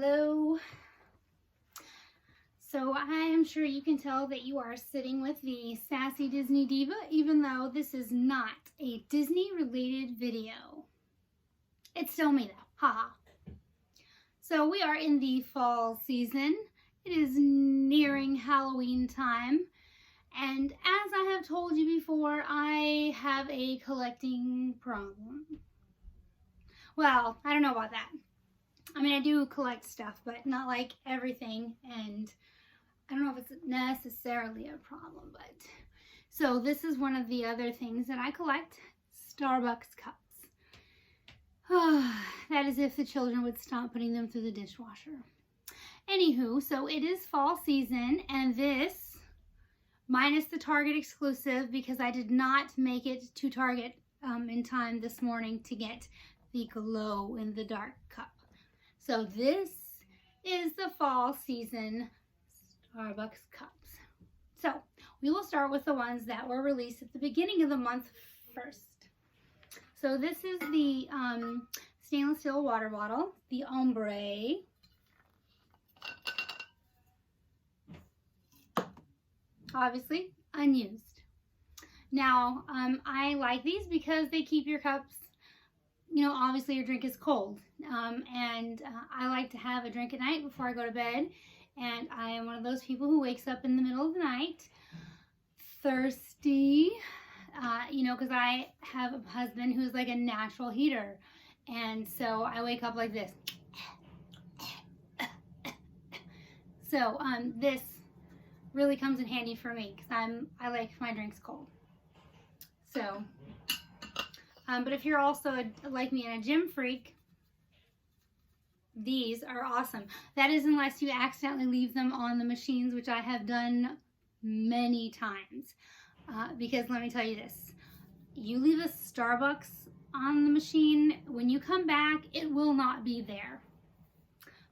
Hello. So I am sure you can tell that you are sitting with the Sassy Disney Diva, even though this is not a Disney related video. It's still me though, haha. So we are in the fall season. It is nearing Halloween time. And as I have told you before, I have a collecting problem. Well, I don't know about that. I mean, I do collect stuff, but not like everything, and I don't know if it's necessarily a problem, but so this is one of the other things that I collect, Starbucks cups. That is if the children would stop putting them through the dishwasher. Anywho, so it is fall season, and this, minus the Target exclusive, because I did not make it to Target in time this morning to get the glow in the dark cup. So this is the fall season Starbucks cups. So we will start with the ones that were released at the beginning of the month first. So this is the stainless steel water bottle, the ombre. Obviously unused. Now I like these because they keep your cups, you know, obviously your drink is cold. I like to have a drink at night before I go to bed. And I am one of those people who wakes up in the middle of the night thirsty, you know, because I have a husband who's like a natural heater. And so I wake up like this. So this really comes in handy for me because I like my drinks cold. So, but if you're also like me and a gym freak, these are awesome. That is unless you accidentally leave them on the machines, which I have done many times. Because let me tell you this, you leave a Starbucks on the machine, when you come back, it will not be there.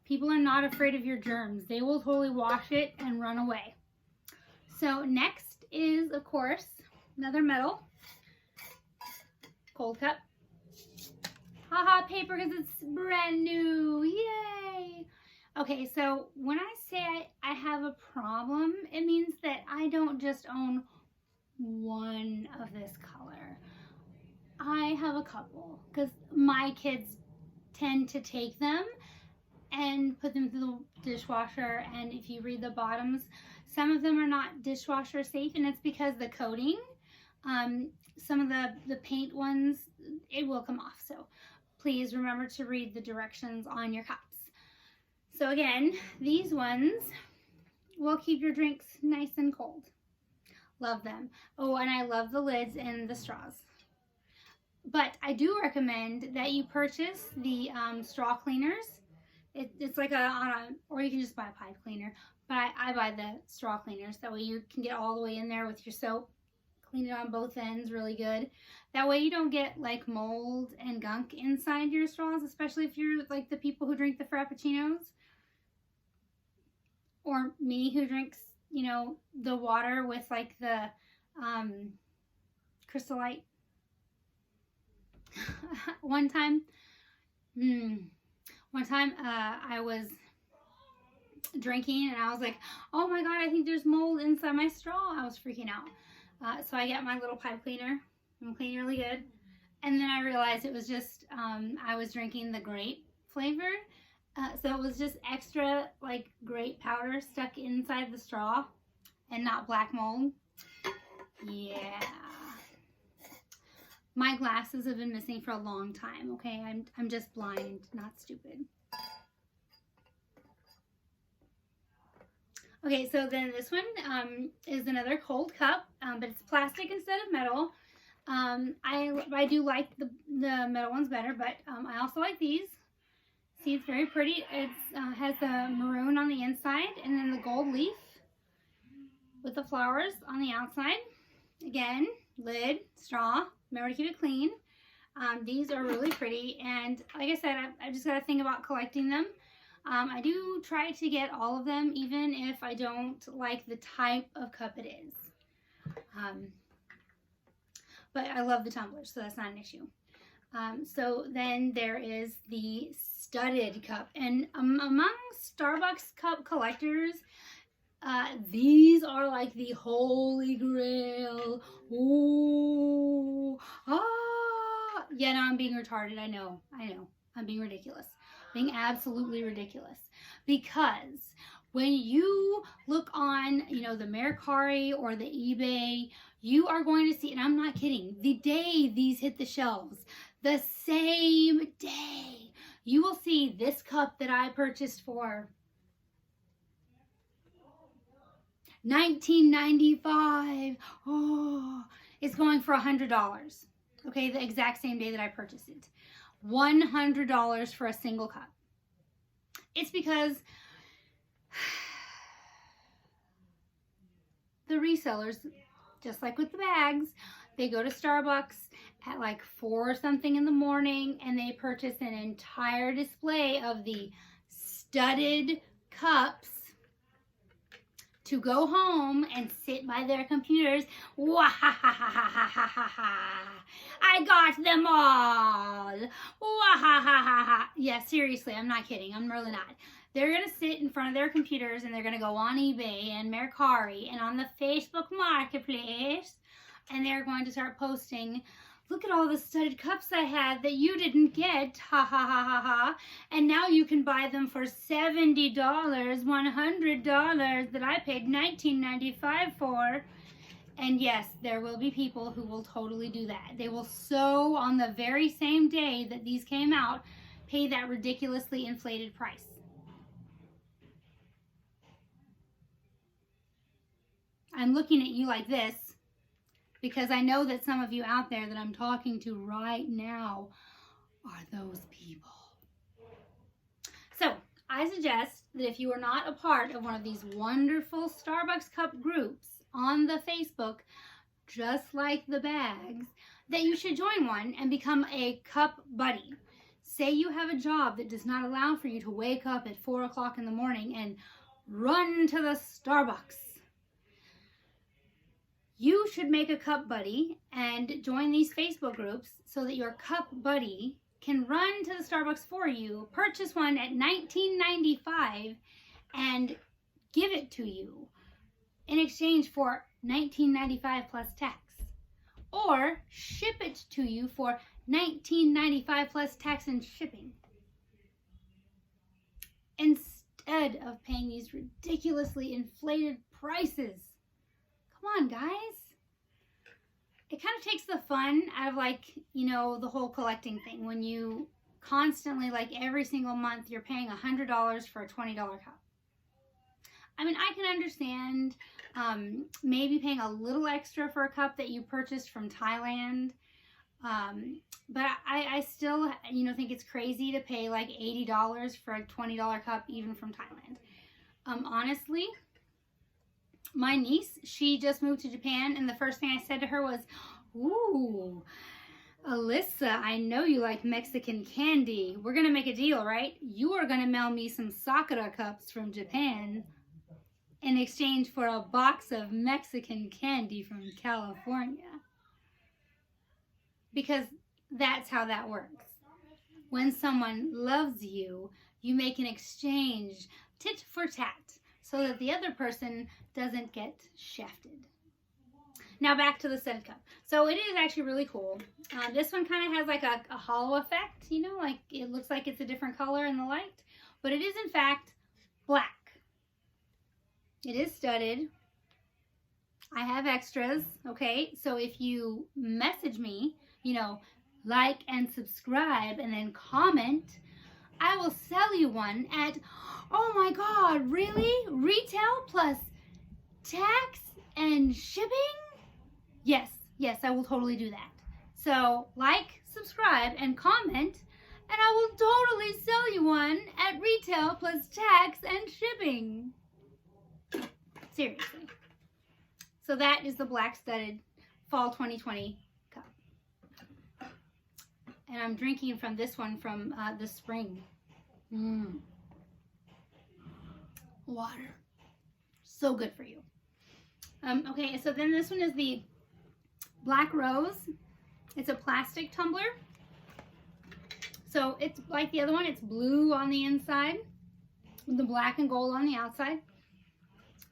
People are not afraid of your germs. They will totally wash it and run away. So next is, of course, another metal cold cup. Haha, paper because it's brand new. Yay! Okay, so when I say I have a problem, it means that I don't just own one of this color. I have a couple because my kids tend to take them and put them through the dishwasher, and if you read the bottoms, some of them are not dishwasher safe, and it's because the coating, some of the paint ones, it will come off. So please remember to read the directions on your cups. So again, these ones will keep your drinks nice and cold. Love them. Oh, and I love the lids and the straws. But I do recommend that you purchase the straw cleaners. It's like or you can just buy a pipe cleaner. But I buy the straw cleaners. That way you can get all the way in there with your soap. Clean it on both ends really good. That way you don't get like mold and gunk inside your straws, especially if you're like the people who drink the Frappuccinos. Or me who drinks, you know, the water with like the Crystal Light. One time I was drinking and I was like, oh my god, I think there's mold inside my straw. I was freaking out. So I get my little pipe cleaner. I'm cleaning really good. And then I realized it was just, I was drinking the grape flavor. So it was just extra like grape powder stuck inside the straw and not black mold. Yeah. My glasses have been missing for a long time, okay? I'm just blind, not stupid. Okay, so then this one is another cold cup, but it's plastic instead of metal. I do like the metal ones better, but I also like these. See, it's very pretty. It has the maroon on the inside and then the gold leaf with the flowers on the outside. Again, lid, straw. Remember to keep it clean. These are really pretty, and like I said, I just got to think about collecting them. I do try to get all of them, even if I don't like the type of cup it is. But I love the tumblers, so that's not an issue. So then there is the studded cup. And among Starbucks cup collectors, these are like the holy grail. Ooh, ah. Yeah, no, I'm being retarded. I know. I'm being ridiculous. Being absolutely ridiculous. Because when you look on, you know, the Mercari or the eBay, you are going to see, and I'm not kidding, the day these hit the shelves, the same day, you will see this cup that I purchased for $19.95. Oh, it's going for $100. Okay, the exact same day that I purchased it. $100 for a single cup. It's because the resellers, just like with the bags, they go to Starbucks at like 4 or something in the morning and they purchase an entire display of the studded cups to go home and sit by their computers. I got them all. Yeah, seriously, I'm not kidding. I'm really not. They're going to sit in front of their computers and they're going to go on eBay and Mercari and on the Facebook Marketplace, and they're going to start posting, look at all the studded cups I had that you didn't get, ha ha ha ha ha, and now you can buy them for $70, $100 that I paid $19.95 for. And yes, there will be people who will totally do that. They will so, on the very same day that these came out, pay that ridiculously inflated price. I'm looking at you like this because I know that some of you out there that I'm talking to right now are those people. So I suggest that if you are not a part of one of these wonderful Starbucks cup groups on the Facebook, just like the bags, that you should join one and become a cup buddy. Say you have a job that does not allow for you to wake up at 4 o'clock in the morning and run to the Starbucks. You should make a cup buddy and join these Facebook groups so that your cup buddy can run to the Starbucks for you, purchase one at $19.95 and give it to you in exchange for $19.95 plus tax, or ship it to you for $19.95 plus tax and shipping, instead of paying these ridiculously inflated prices. Come on, guys. It kind of takes the fun out of, like, you know, the whole collecting thing. When you constantly, like every single month, you're paying $100 for a $20 cup. I mean, I can understand maybe paying a little extra for a cup that you purchased from Thailand. But I still, you know, think it's crazy to pay like $80 for a $20 cup, even from Thailand. Honestly, my niece, she just moved to Japan, and the first thing I said to her was, ooh, Alyssa, I know you like Mexican candy. We're going to make a deal, right? You are going to mail me some Sakura cups from Japan in exchange for a box of Mexican candy from California. Because that's how that works. When someone loves you, you make an exchange, tit for tat, so that the other person doesn't get shafted. Now back to the studded cup. So it is actually really cool. This one kind of has like a hollow effect, you know, like it looks like it's a different color in the light, but it is in fact black. It is studded. I have extras, okay? So if you message me, you know, like and subscribe and then comment, I will sell you one at, oh my God, really? Retail plus tax and shipping? Yes, I will totally do that. So like, subscribe, and comment, and I will totally sell you one at retail plus tax and shipping. Seriously. So that is the black studded fall 2020 cup. And I'm drinking from this one from the spring. Water. So good for you. Okay, so then this one is the Black Rose. It's a plastic tumbler. So it's like the other one, it's blue on the inside with the black and gold on the outside.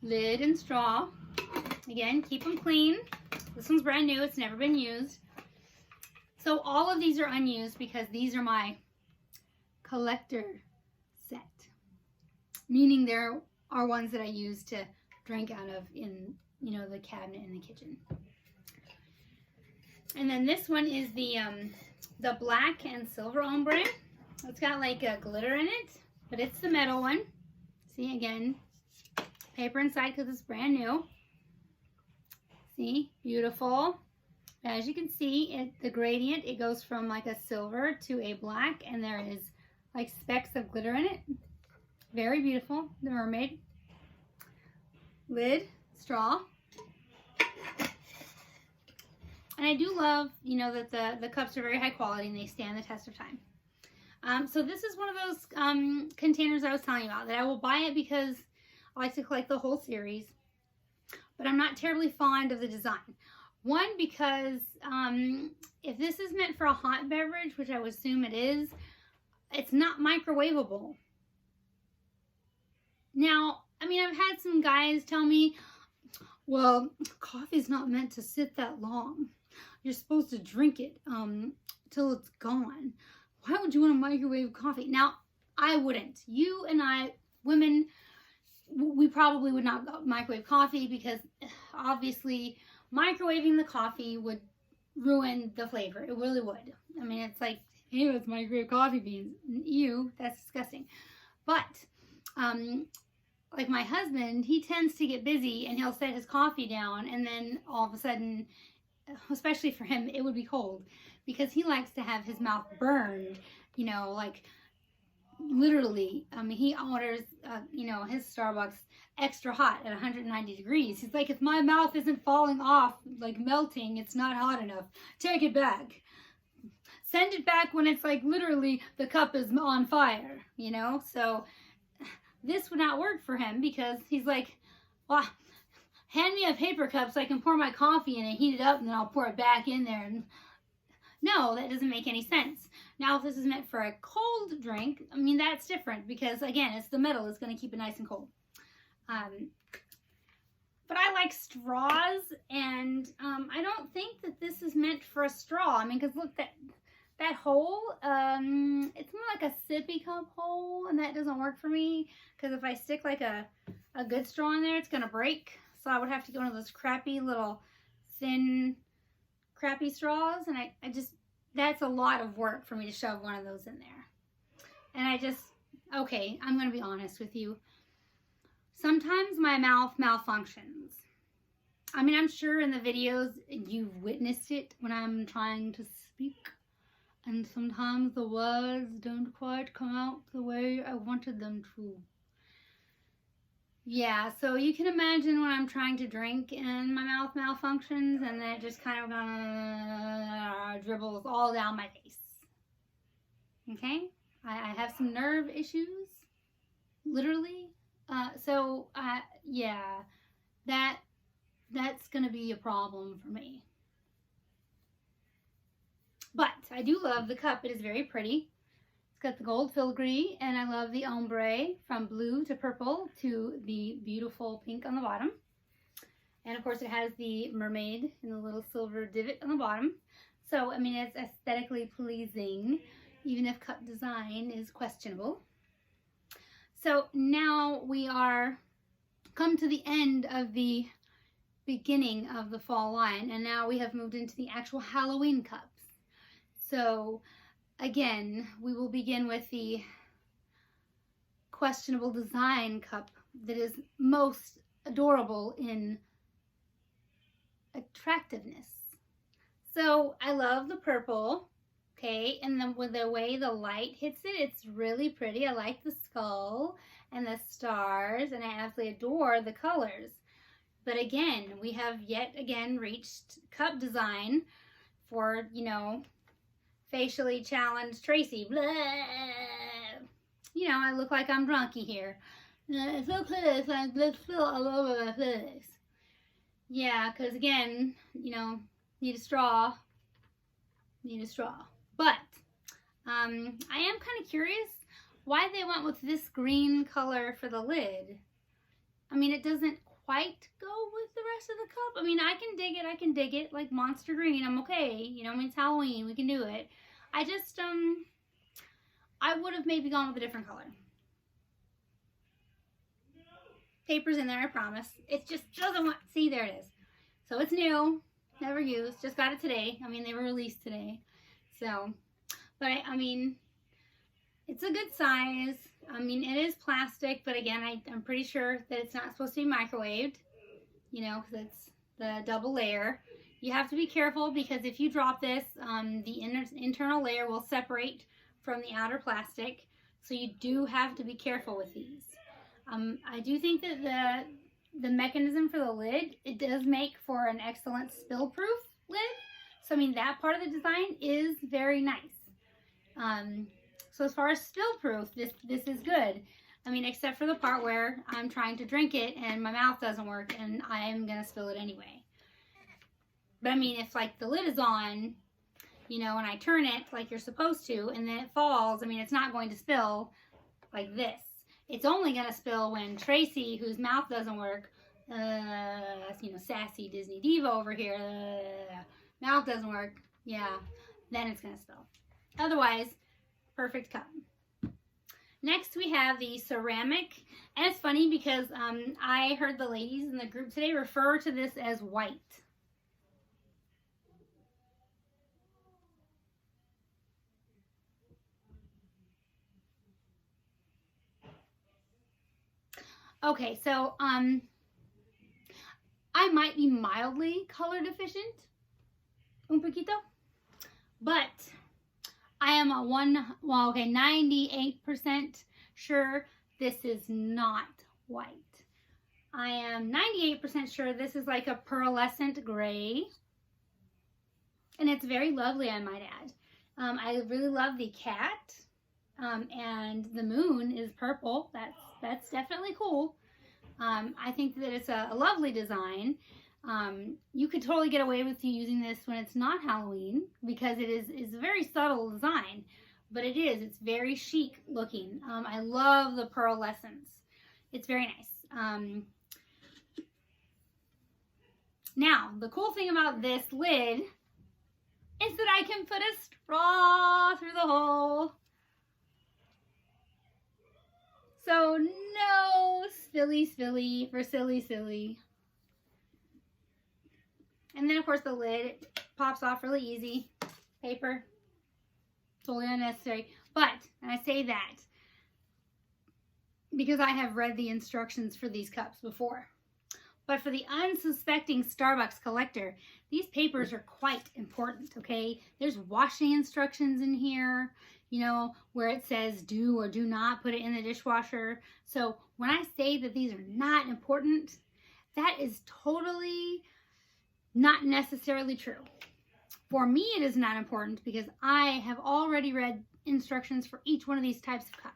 Lid and straw. Again, keep them clean. This one's brand new, it's never been used. So all of these are unused because these are my collector set. Meaning there are ones that I use to drink out of in, you know, the cabinet in the kitchen. And then this one is the black and silver ombre. It's got like a glitter in it, but it's the metal one. See, again, paper inside because it's brand new. See, beautiful. As you can see, the gradient, it goes from like a silver to a black, and there is like specks of glitter in it. Very beautiful, the mermaid. Lid, straw. And I do love, you know, that the cups are very high quality and they stand the test of time. So this is one of those containers I was telling you about, that I will buy it because I like to collect the whole series, but I'm not terribly fond of the design. One, because if this is meant for a hot beverage, which I would assume it is, it's not microwavable. Now, I mean, I've had some guys tell me, well, coffee's not meant to sit that long. You're supposed to drink it till it's gone. Why would you want to microwave coffee? Now, I wouldn't. You and I, women, we probably would not microwave coffee because obviously microwaving the coffee would ruin the flavor. It really would. I mean, it's like, hey, it's microwave coffee beans. Ew, that's disgusting. But, like my husband, he tends to get busy and he'll set his coffee down and then all of a sudden, especially for him, it would be cold because he likes to have his mouth burned, you know, like literally. I mean, he orders, you know, his Starbucks extra hot at 190 degrees. He's like, if my mouth isn't falling off, like melting, it's not hot enough. Take it back. Send it back when it's like literally the cup is on fire, you know? So this would not work for him because he's like, well, hand me a paper cup so I can pour my coffee in and heat it up and then I'll pour it back in there. And no, that doesn't make any sense. Now, if this is meant for a cold drink, I mean, that's different because, again, it's the metal. It's going to keep it nice and cold. But I like straws, and I don't think that this is meant for a straw. I mean, because look, that hole, it's more like a sippy cup hole, and that doesn't work for me because if I stick like a good straw in there, it's going to break. So I would have to get one of those crappy little thin crappy straws, and I just, that's a lot of work for me to shove one of those in there. And I just, okay, I'm going to be honest with you. Sometimes my mouth malfunctions. I mean, I'm sure in the videos you've witnessed it when I'm trying to speak. And sometimes the words don't quite come out the way I wanted them to. Yeah, so you can imagine when I'm trying to drink and my mouth malfunctions and then it just kind of dribbles all down my face. Okay? I have some nerve issues, literally. Yeah, that's going to be a problem for me. But I do love the cup. It is very pretty. It's got the gold filigree, and I love the ombre from blue to purple to the beautiful pink on the bottom. And of course it has the mermaid and the little silver divot on the bottom. So, I mean, it's aesthetically pleasing, even if cup design is questionable. So now we are come to the end of the beginning of the fall line, and now we have moved into the actual Halloween cups. So again, we will begin with the questionable design cup that is most adorable in attractiveness. So I love the purple, okay, and then with the way the light hits it, it's really pretty. I like the skull and the stars, and I absolutely adore the colors. But again, we have yet again reached cup design for, you know, facially challenged Tracy. Blah. You know, I look like I'm drunky here. It's okay, let's feel all over my face. Yeah, because again, you know, need a straw. Need a straw. But I am kind of curious why they went with this green color for the lid. I mean, it doesn't quite go with the rest of the cup. I mean, I can dig it, like monster green. I'm okay. You know, I mean, it's Halloween, we can do it. I just, I would have maybe gone with a different color. Paper's in there, I promise. It just doesn't want, see, there it is. So it's new, never used, just got it today. I mean, they were released today. So, but I mean, it's a good size. I mean, it is plastic, but again, I'm pretty sure that it's not supposed to be microwaved, you know, because it's the double layer. You have to be careful because if you drop this, the internal layer will separate from the outer plastic. So you do have to be careful with these. I do think that the mechanism for the lid, it does make for an excellent spill-proof lid. So, I mean, that part of the design is very nice. So as far as spill-proof, this is good. I mean, except for the part where I'm trying to drink it and my mouth doesn't work and I'm going to spill it anyway. But I mean, if like the lid is on, you know, and I turn it like you're supposed to and then it falls, I mean, it's not going to spill like this. It's only going to spill when Tracy, whose mouth doesn't work, you know, sassy Disney diva over here, mouth doesn't work, yeah, then it's going to spill. Otherwise, perfect cup. Next, we have the ceramic, and it's funny because I heard the ladies in the group today refer to this as white. Okay, so I might be mildly color deficient, un poquito, but I am 98% sure this is not white. I am 98% sure this is like a pearlescent gray, and it's very lovely, I might add. I really love the cat, and the moon is purple. That's definitely cool. I think that it's a lovely design. You could totally get away with you using this when it's not Halloween because it is a very subtle design, but it's very chic looking. I love the pearlescence. It's very nice. Now, the cool thing about this lid is that I can put a straw through the hole. So no spilly for silly. And then of course the lid pops off really easy. Paper, totally unnecessary. But, and I say that because I have read the instructions for these cups before. But for the unsuspecting Starbucks collector, these papers are quite important, okay? There's washing instructions in here, you know, where it says do or do not put it in the dishwasher. So when I say that these are not important, that is totally not necessarily true. For me, it is not important because I have already read instructions for each one of these types of cups.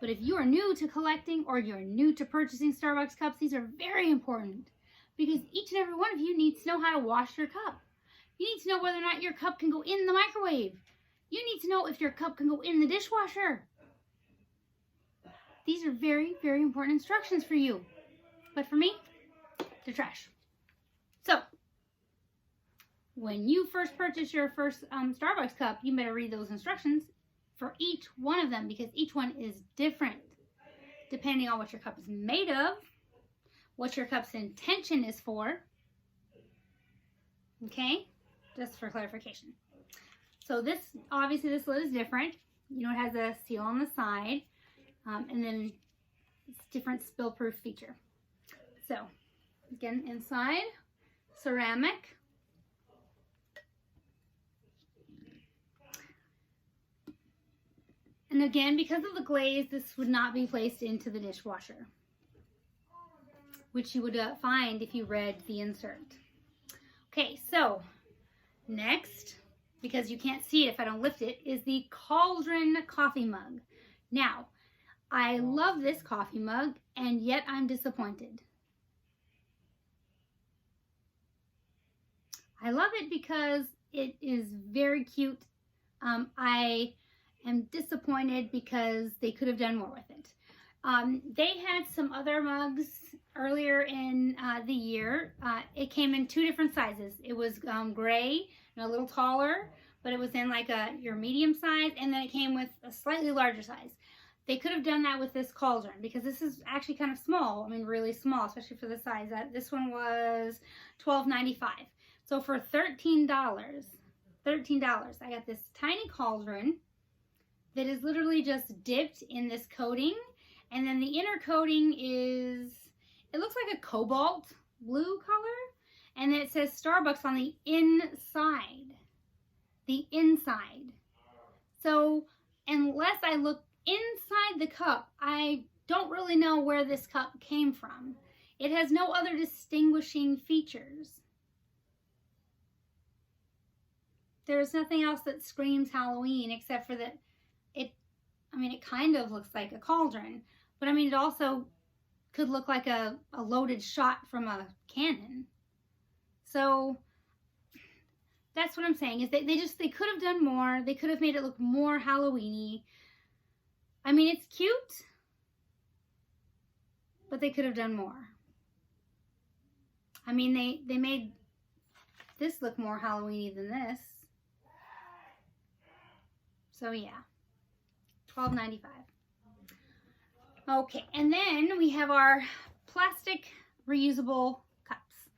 But if you are new to collecting or you're new to purchasing Starbucks cups, these are very important because each and every one of you needs to know how to wash your cup. You need to know whether or not your cup can go in the microwave. You need to know if your cup can go in the dishwasher. These are very, very important instructions for you. But for me, they're trash. So, when you first purchase your first Starbucks cup, you better read those instructions for each one of them because each one is different depending on what your cup is made of, what your cup's intention is for. Okay, just for clarification. So this, obviously this lid is different. You know, it has a seal on the side, and then it's different spill-proof feature. So, again, inside, ceramic. And again, because of the glaze, this would not be placed into the dishwasher, which you would find if you read the insert. Okay, so next, because you can't see it if I don't lift it, is the Cauldron coffee mug. Now, I love this coffee mug, and yet I'm disappointed. I love it because it is very cute. I am disappointed because they could have done more with it. They had some other mugs earlier in the year. It came in 2 different sizes. It was gray and a little taller, but it was in like your medium size, and then it came with a slightly larger size. They could have done that with this Cauldron because this is actually kind of small. I mean, really small, especially for the size. This one was $12.95. So for $13, I got this tiny Cauldron that is literally just dipped in this coating. And then the inner coating is, it looks like a cobalt blue color. And then it says Starbucks on the inside. The inside. So unless I look inside the cup, I don't really know where this cup came from. It has no other distinguishing features. There's nothing else that screams Halloween except for that it kind of looks like a cauldron, but I mean, it also could look like a loaded shot from a cannon. So that's what I'm saying, is that they could have done more. They could have made it look more Halloween-y. I mean, it's cute, but they could have done more. I mean, they made this look more Halloween-y than this. So yeah, $12.95. Okay, and then we have our plastic reusable cups.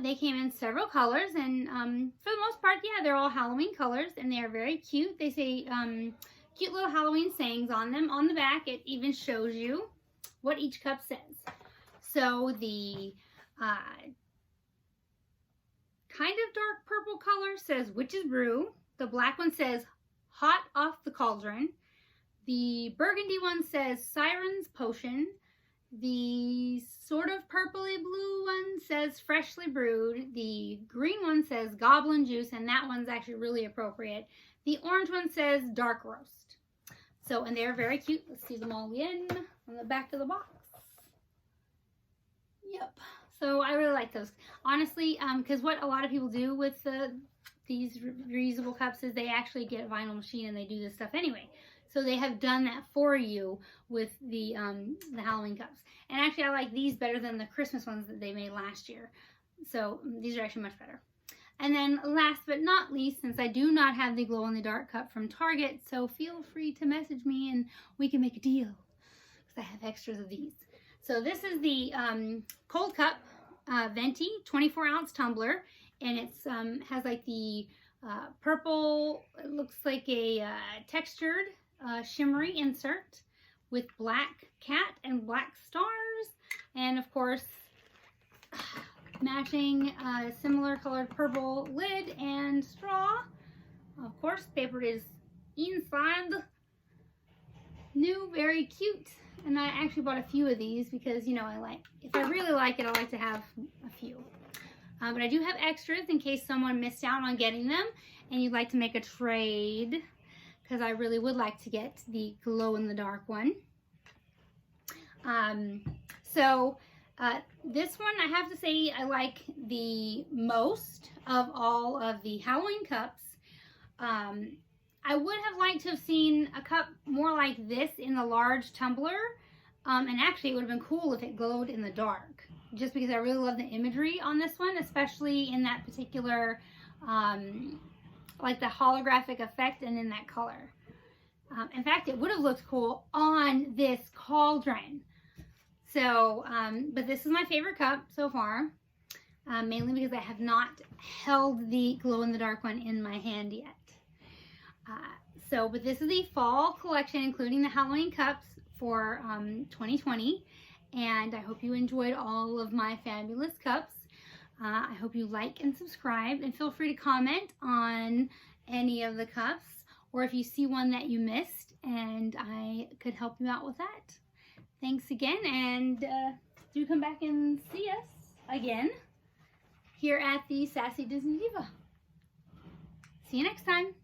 They came in several colors, and for the most part, yeah, they're all Halloween colors, and they are very cute. They say cute little Halloween sayings on them. On the back, it even shows you what each cup says. So the kind of dark purple color says Witch's Brew. The black one says Hot Off the Cauldron. The burgundy one says Siren's Potion. The sort of purpley blue one says Freshly Brewed. The green one says Goblin Juice, and that one's actually really appropriate. The orange one says Dark Roast. So, and they're very cute. Let's see them all again on the back of the box. Yep. So I really like those. Honestly, because what a lot of people do with these reusable cups is they actually get a vinyl machine and they do this stuff anyway. So they have done that for you with the Halloween cups. And actually, I like these better than the Christmas ones that they made last year. So these are actually much better. And then last but not least, since I do not have the glow-in-the-dark cup from Target, so feel free to message me and we can make a deal, because I have extras of these. So this is the Cold Cup Venti 24-ounce tumbler, and it's has like the purple, it looks like a textured shimmery insert with black cat and black stars, and of course matching similar colored purple lid and straw. Of course, paper is inside. New, very cute. And I actually bought a few of these because, you know, if I really like it, I like to have a few. But I do have extras in case someone missed out on getting them and you'd like to make a trade, because I really would like to get the glow-in-the-dark one. This one, I have to say, I like the most of all of the Halloween cups. I would have liked to have seen a cup more like this in the large tumbler. And actually, it would have been cool if it glowed in the dark, just because I really love the imagery on this one, especially in that particular, like the holographic effect and in that color. In fact, it would have looked cool on this Cauldron. So, but this is my favorite cup so far, mainly because I have not held the glow-in-the-dark one in my hand yet. But this is the fall collection, including the Halloween cups for 2020, and I hope you enjoyed all of my fabulous cups. I hope you like and subscribe, and feel free to comment on any of the cups, or if you see one that you missed and I could help you out with that. Thanks again, and do come back and see us again here at the Sassy Disney Diva. See you next time.